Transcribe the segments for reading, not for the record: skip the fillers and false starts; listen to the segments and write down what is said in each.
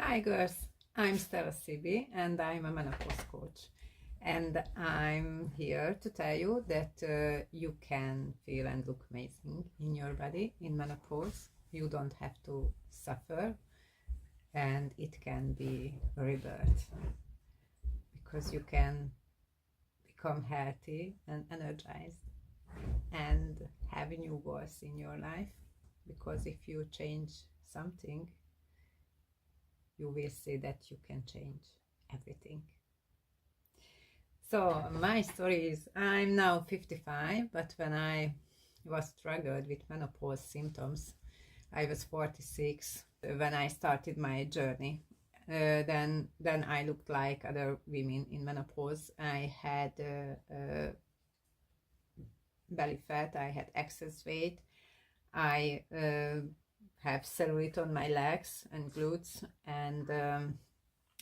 Hi girls, I'm Stella Sibi and I'm a menopause coach. And I'm here to tell you that you can feel and look amazing in your body in menopause. You don't have to suffer, and it can be a rebirth because you can become healthy and energized and have new goals in your life. Because if you change something, you will see that you can change everything. So my story is, I'm now 55, but when I was struggled with menopause symptoms, I was 46 when I started my journey. Then I looked like other women in menopause. I had belly fat, I had excess weight, I have cellulite on my legs and glutes, and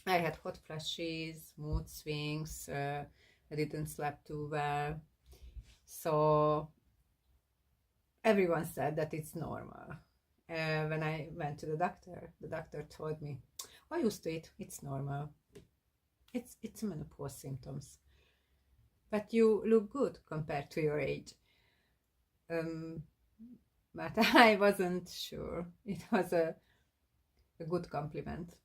I had hot flashes, mood swings, I didn't sleep too well. So everyone said that it's normal. When I went to the doctor told me, "Oh, used to it, it's normal. It's menopause symptoms. But you look good compared to your age." But I wasn't sure. It was a good compliment.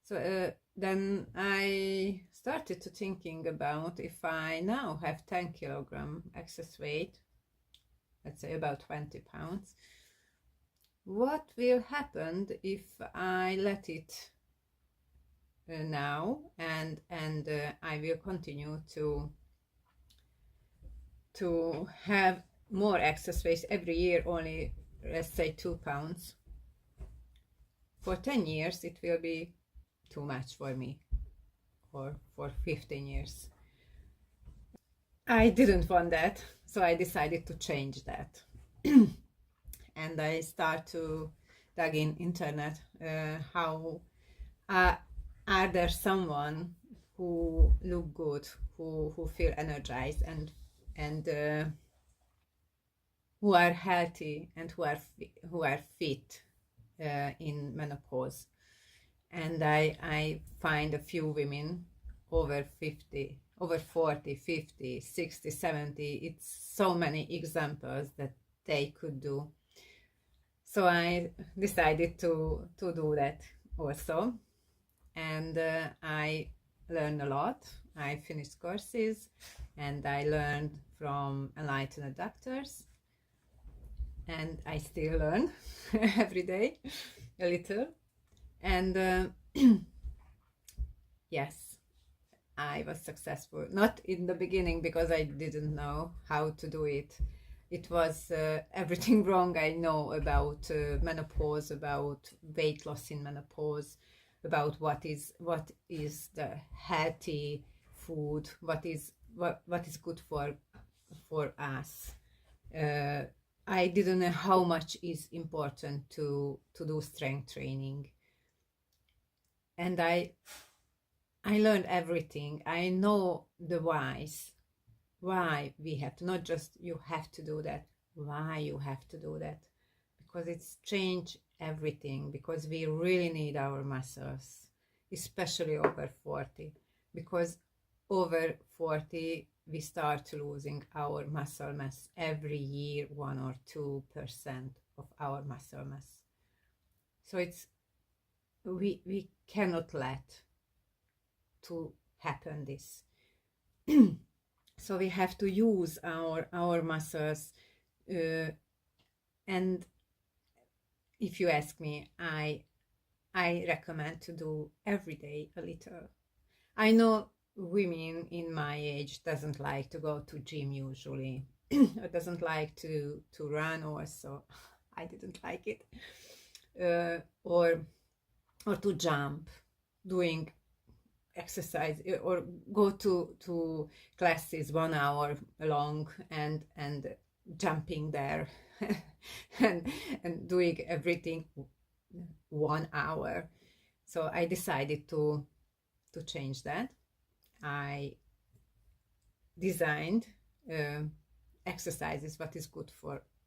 So then I started to thinking about, if I now have 10 kilogram excess weight, let's say about 20 pounds, what will happen if I let it now and I will continue to have more excess weight every year, only let's say 2 pounds. For 10 years it will be too much for me, or for 15 years. I didn't want that, so I decided to change that. And I start to dig in internet, how are there someone who look good, who feel energized and who are healthy and who are fit in menopause. And I find a few women over 50, over 40, 50, 60, 70. It's so many examples that they could do. So I decided to do that also. And I learned a lot. I finished courses and I learned from enlightened doctors. And I still learn every day a little. And yes, I was successful. Not in the beginning, because I didn't know how to do it. It was everything wrong I know about menopause, about weight loss in menopause, about what is the healthy food, what is good for us. I didn't know how much is important to do strength training. And I learned everything. I know the whys, why we have to, not just you have to do that, why you have to do that, because it's changed everything, because we really need our muscles, especially over 40, because over 40 we start losing our muscle mass every year, 1 or 2% of our muscle mass. So it's we cannot let to happen this. So we have to use our muscles, and if you ask me, I recommend to do every day a little. I know women in my age doesn't like to go to gym usually, or doesn't like to run also. I didn't like it, or to jump, doing exercise, or go to classes 1 hour long and jumping there and doing everything 1 hour. So I decided to change that. I designed exercises what is good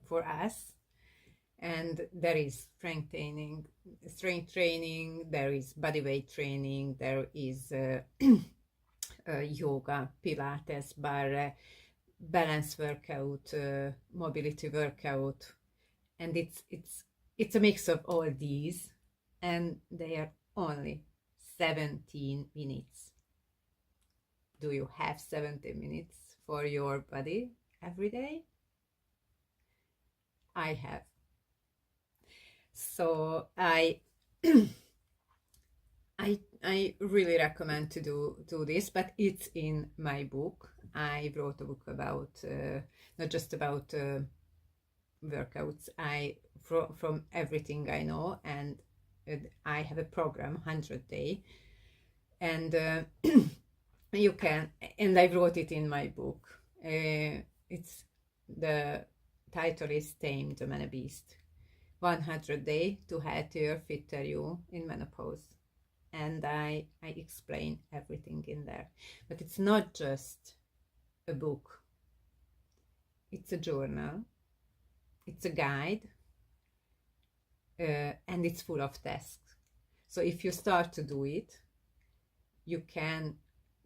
for us, And there is strength training, there is body weight training, there is yoga, Pilates, bar, balance workout, mobility workout, and it's a mix of all these, and they are only 17 minutes. Do you have 70 minutes for your body every day? I have. So I really recommend to do this, but it's in my book. I wrote a book about not just about workouts. From everything I know, and I have a program 100 day, and you can, and I wrote it in my book. It's the title is Tame the Man Beast: 100 Day to Healthier, Fitter You in Menopause. And I explain everything in there. But it's not just a book. It's a journal. It's a guide. And it's full of tasks. So if you start to do it, you can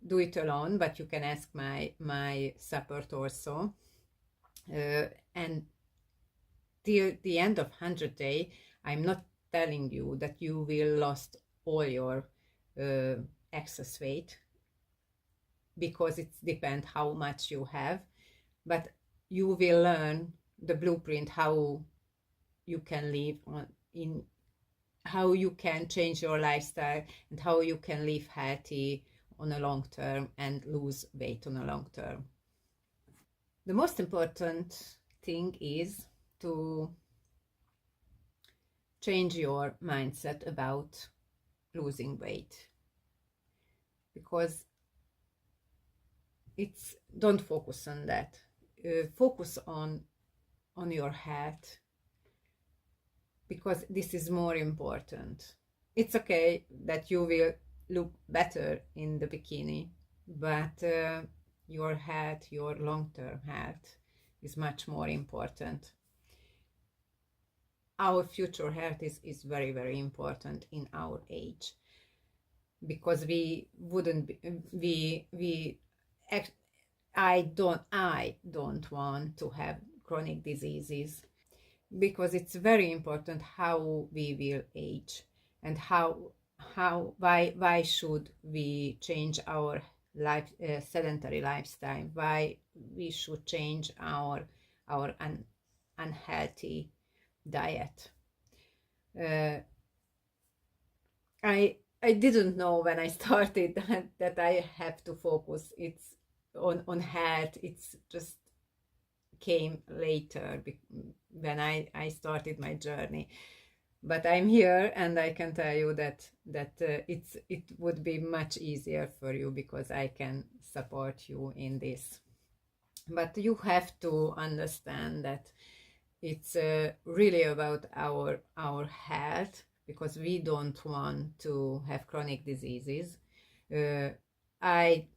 do it alone, but you can ask my support also. And till the end of 100 day, I'm not telling you that you will lost all your excess weight, because it depends how much you have, but you will learn the blueprint how you can live in how you can change your lifestyle and how you can live healthy on a long term and lose weight on a long term. The most important thing is to change your mindset about losing weight, because don't focus on that. Focus on your health, because this is more important. It's okay that you will look better in the bikini, but your health, your long-term health is much more important. Our future health is very, very important in our age, because I don't want to have chronic diseases, because it's very important how we will age, and why should we change our life sedentary lifestyle, why we should change our unhealthy diet. I didn't know when I started that I have to focus it's on health. It's just came later when I started my journey, but I'm here, and I can tell you that it would be much easier for you, because I can support you in this. But you have to understand that it's really about our health, because we don't want to have chronic diseases. I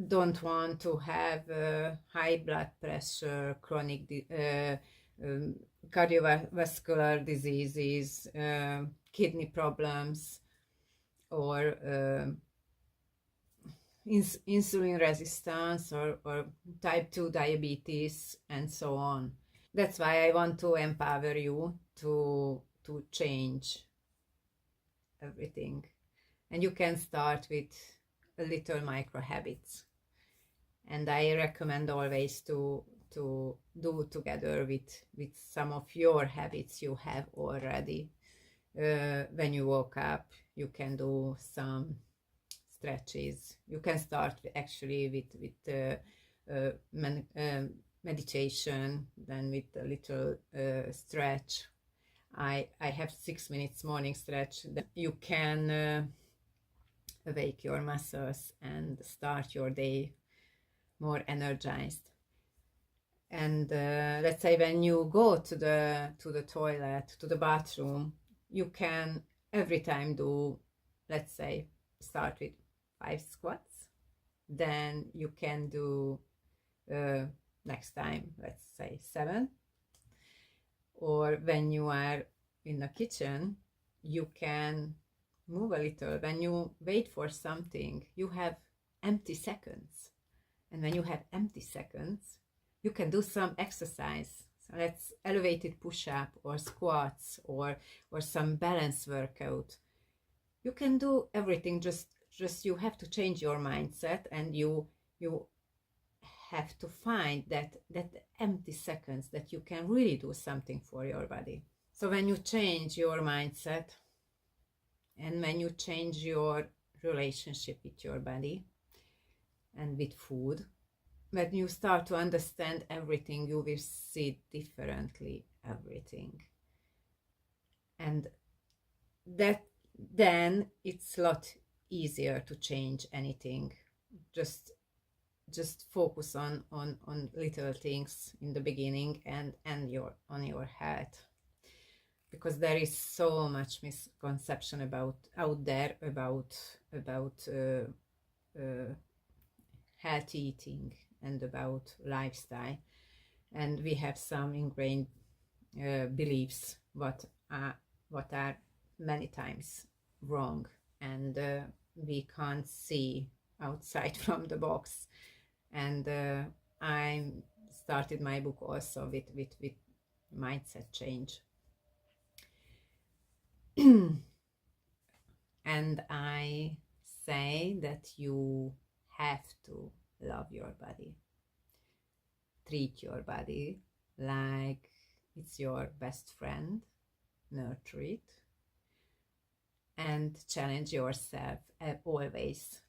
don't want to have high blood pressure, chronic cardiovascular diseases, kidney problems, or insulin resistance, or type 2 diabetes, and so on. That's why I want to empower you to change everything. And you can start with a little micro habits. And I recommend always to do together with some of your habits you have already. When you woke up, you can do some stretches. You can start actually with meditation, then with a little stretch. I have 6 minutes morning stretch. You can awake your muscles and start your day more energized. And let's say when you go to the toilet, to the bathroom, you can every time do, let's say, start with 5 squats, then you can do next time, let's say 7, Or when you are in the kitchen, you can move a little. When you wait for something, you have empty seconds. And when you have empty seconds, you can do some exercise. So that's elevated push-up or squats or some balance workout. You can do everything, just you have to change your mindset, and you have to find that empty seconds that you can really do something for your body. So when you change your mindset and when you change your relationship with your body and with food, when you start to understand everything, you will see differently everything. And that then it's a lot easier to change anything. Just focus on little things in the beginning and on your health, because there is so much misconception out there about healthy eating and about lifestyle, and we have some ingrained beliefs what are many times wrong, and we can't see outside from the box. And I started my book also with mindset change. And I say that you have to love your body. Treat your body like it's your best friend. Nurture it. And challenge yourself always.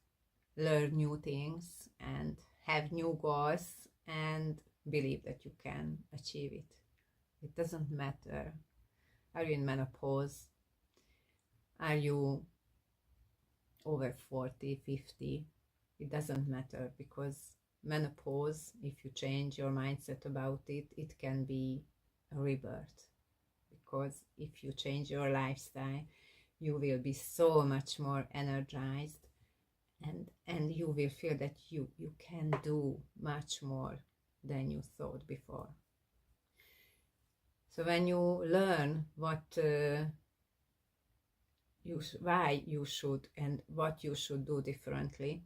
Learn new things and have new goals and believe that you can achieve it. It doesn't matter. Are you in menopause? Are you over 40, 50? It doesn't matter, because menopause, if you change your mindset about it, it can be a rebirth. Because if you change your lifestyle, you will be so much more energized, and you will feel that you can do much more than you thought before. So when you learn what why you should and what you should do differently,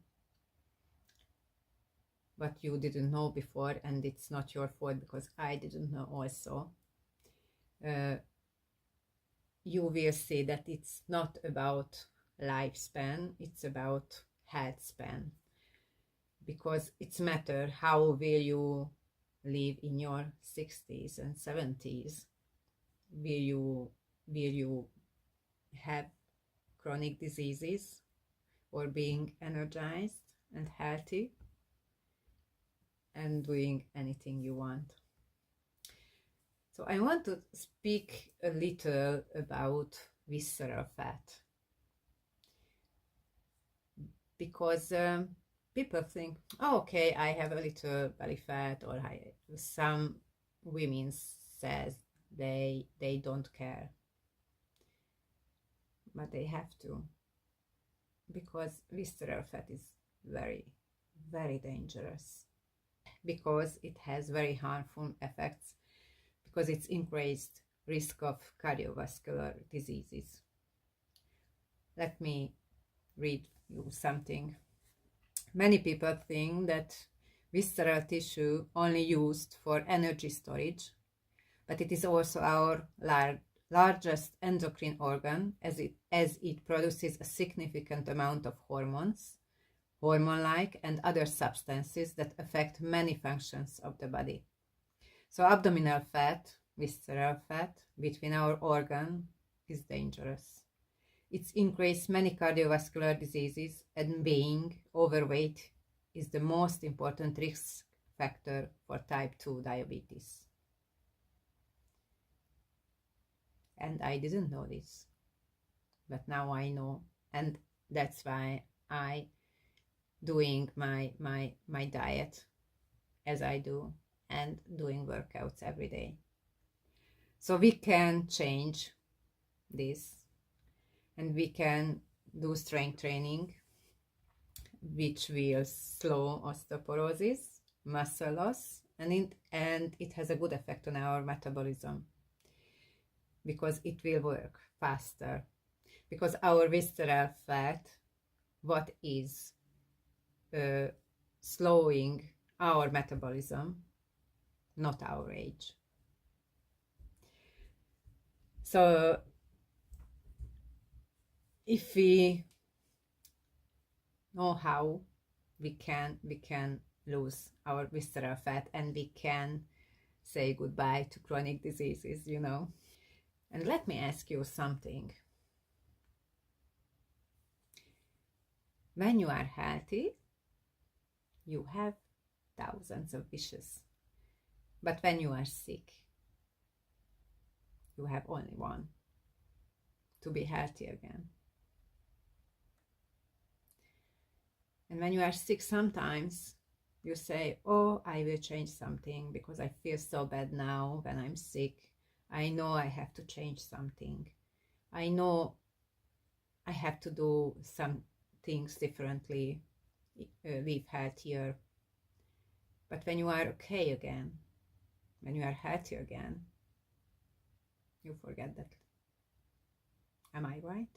what you didn't know before, and it's not your fault because I didn't know also, you will see that it's not about lifespan, it's about health span, because it's matter how will you live in your 60s and 70s. Will you have chronic diseases or being energized and healthy and doing anything you want? So I want to speak a little about visceral fat, because people think, oh, okay, I have a little belly fat, or some women says they don't care, but they have to, because visceral fat is very, very dangerous, because it has very harmful effects, because it's increased risk of cardiovascular diseases. Let me read you something. Many people think that visceral tissue only used for energy storage, but it is also our largest endocrine organ, as it produces a significant amount of hormones, hormone-like and other substances that affect many functions of the body. So abdominal fat, visceral fat, between our organ is dangerous. It's increased many cardiovascular diseases, and being overweight is the most important risk factor for type 2 diabetes. And I didn't know this, but now I know, and that's why I doing my diet as I do, and doing workouts every day. So we can change this, and we can do strength training, which will slow osteoporosis, muscle loss, and it has a good effect on our metabolism. because it will work faster. Because our visceral fat, what is slowing our metabolism, not our age. So if we know how we can lose our visceral fat, and we can say goodbye to chronic diseases, you know. And let me ask you something. When you are healthy, you have thousands of wishes. But when you are sick, you have only one: to be healthy again. And when you are sick, sometimes you say, oh, I will change something because I feel so bad now when I'm sick. I know I have to change something. I know I have to do some things differently, live healthier. But when you are okay again, when you are healthy again, you forget that. Am I right?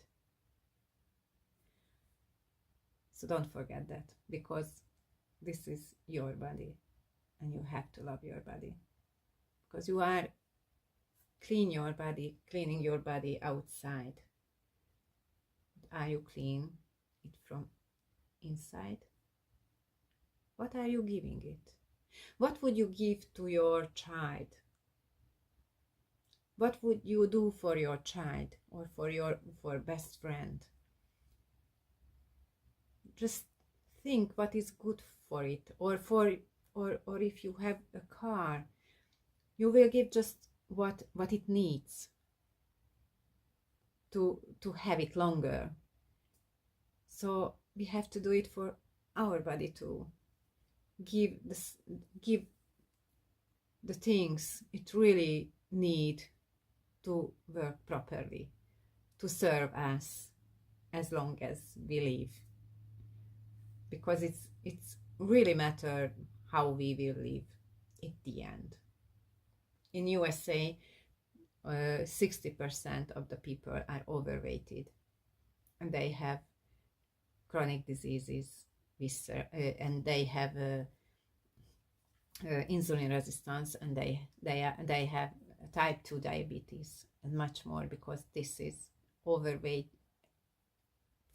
So don't forget that, because this is your body and you have to love your body, because you are cleaning your body outside. Are you clean it from inside? What are you giving it? What would you give to your child? What would you do for your child or for best friend? Just think what is good for it, or if you have a car, you will give just what it needs to have it longer. So we have to do it for our body too. Give the things it really need to work properly, to serve us as long as we live. Because it's really matter how we will live at the end. In USA, 60% of the people are overweighted, and they have chronic diseases, and they have insulin resistance, and they have type 2 diabetes and much more, because this is overweight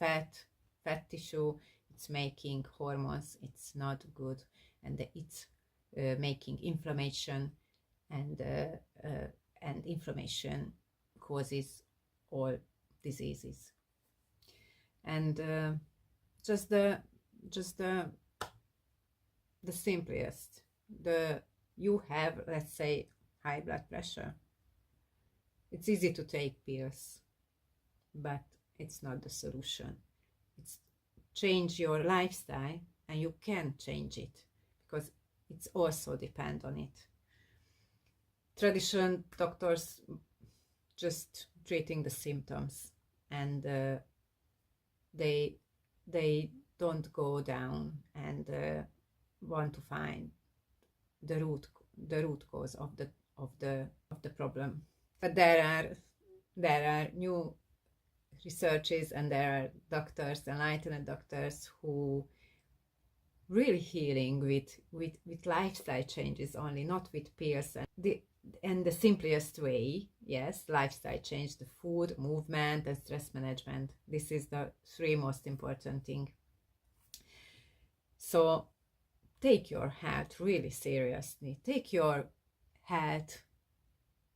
fat tissue. It's making hormones, it's not good, and it's making inflammation, and inflammation causes all diseases. And just the simplest, you have, let's say, high blood pressure. It's easy to take pills, but it's not the solution. It's change your lifestyle, and you can change it, because it's also depend on it. Traditional doctors just treating the symptoms, and they don't go down and want to find the root cause of the problem. But there are new researches, and there are doctors, enlightened doctors, who really healing with lifestyle changes only, not with pills. And the simplest way, yes, lifestyle change, the food, movement, and stress management. This is the 3 most important thing. So take your health really seriously. Take your health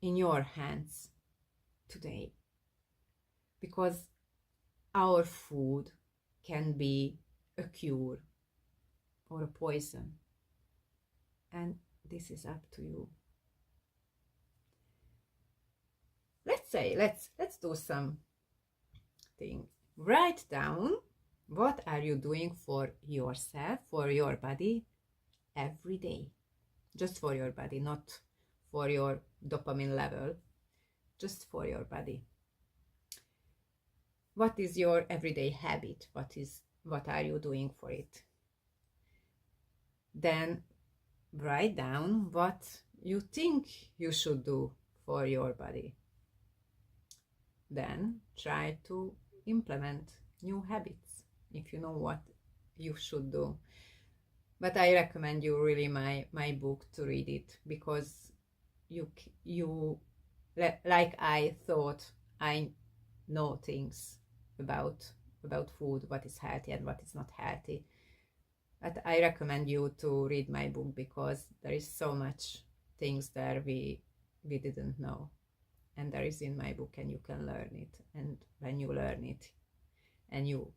in your hands today, because our food can be a cure or a poison, and this is up to you. Let's do something. Write down what are you doing for yourself, for your body, every day. Just for your body, not for your dopamine level, just for your body. What is your everyday habit? What are you doing for it? Then write down what you think you should do for your body. then try to implement new habits if you know what you should do. But I recommend you really my book to read it, because you like I thought I know things about food, what is healthy and what is not healthy. But I recommend you to read my book, because there is so much things there we didn't know, and there is in my book, and you can learn it. And when you learn it, and you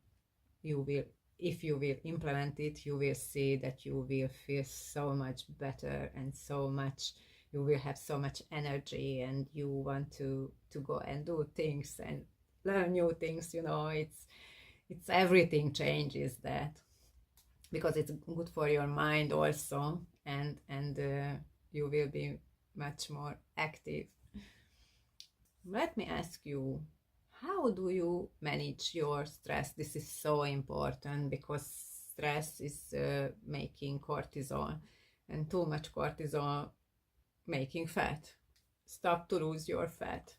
will, if you will implement it, you will see that you will feel so much better, and so much, you will have so much energy, and you want to go and do things and learn new things. You know, it's everything changes that, because it's good for your mind also, and you will be much more active. Let me ask you, how do you manage your stress? This is so important, because stress is making cortisol, and too much cortisol making fat. Stop to lose your fat.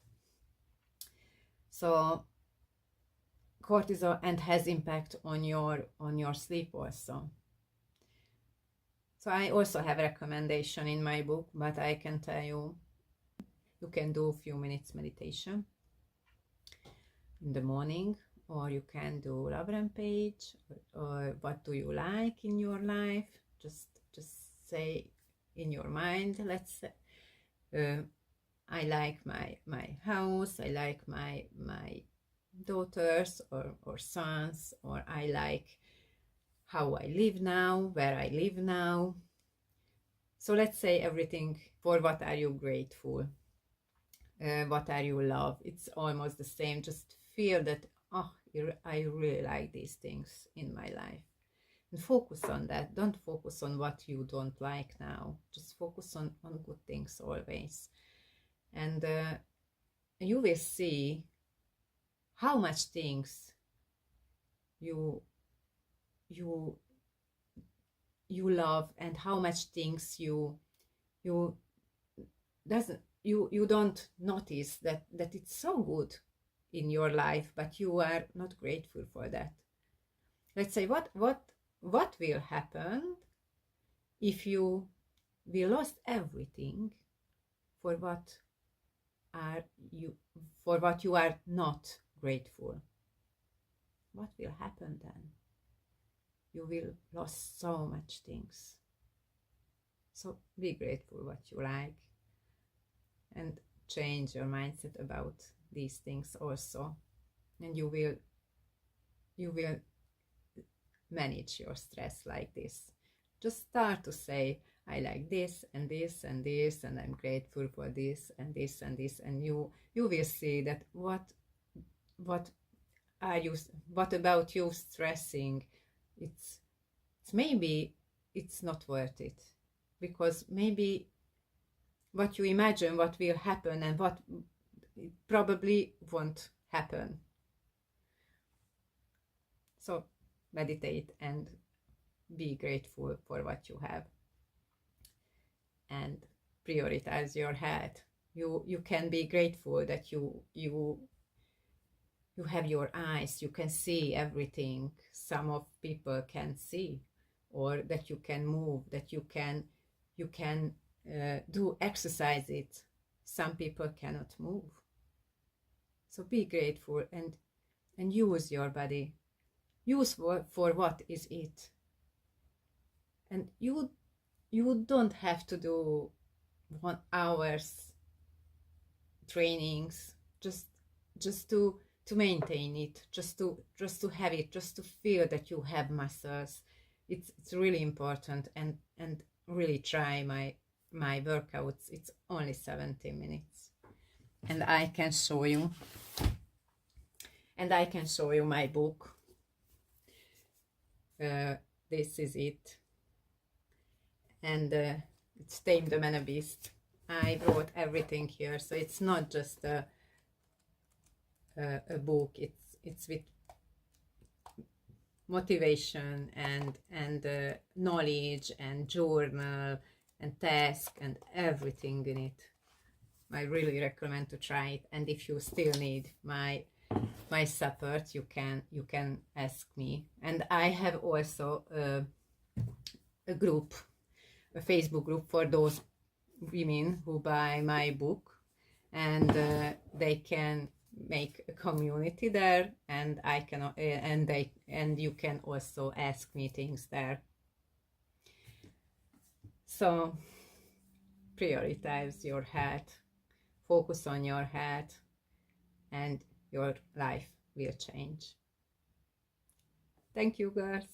So cortisol, and has impact on your sleep also. So I also have a recommendation in my book, but I can tell you, you can do a few minutes meditation in the morning, or you can do love rampage, or what do you like in your life. Just say in your mind, let's say, I like my house, I like my daughters or sons, or I like how I live now, where I live now. So let's say everything. For what are you grateful? What are you love? It's almost the same. Just feel that, oh, I really like these things in my life, and focus on that. Don't focus on what you don't like now. Just focus on good things always, and you will see how much things you love, and how much things you don't notice that it's so good in your life, but you are not grateful for that. Let's say, what will happen if you will lost everything for what you are not grateful? What will happen then? You will lose so much things. So be grateful what you like, and change your mindset about these things also, and you will manage your stress like this. Just start to say, I like this and this and this, and I'm grateful for this and this and this, and you will see that what about you stressing? It's maybe it's not worth it, because maybe what you imagine what will happen, and what it probably won't happen. So meditate and be grateful for what you have, and prioritize your health. You can be grateful that you have your eyes, you can see everything some of people can see, or that you can move, that you can do exercise it. Some people cannot move. So be grateful, and use your body. Use for what is it. And you don't have to do 1 hour's trainings, just to maintain it, just to have it, just to feel that you have muscles. It's really important, and really try my workouts. It's only 70 minutes, and I can show you my book. This is it, and it's Tame the Man Beast. I wrote everything here, so it's not just a book. It's with motivation and knowledge and journal and task and everything in it. I really recommend to try it. And if you still need my support, you can ask me. And I have also a group, a Facebook group for those women who buy my book, and they can make a community there, and I can and you can also ask me things there. So prioritize your health, focus on your health, and your life will change. Thank you, girls.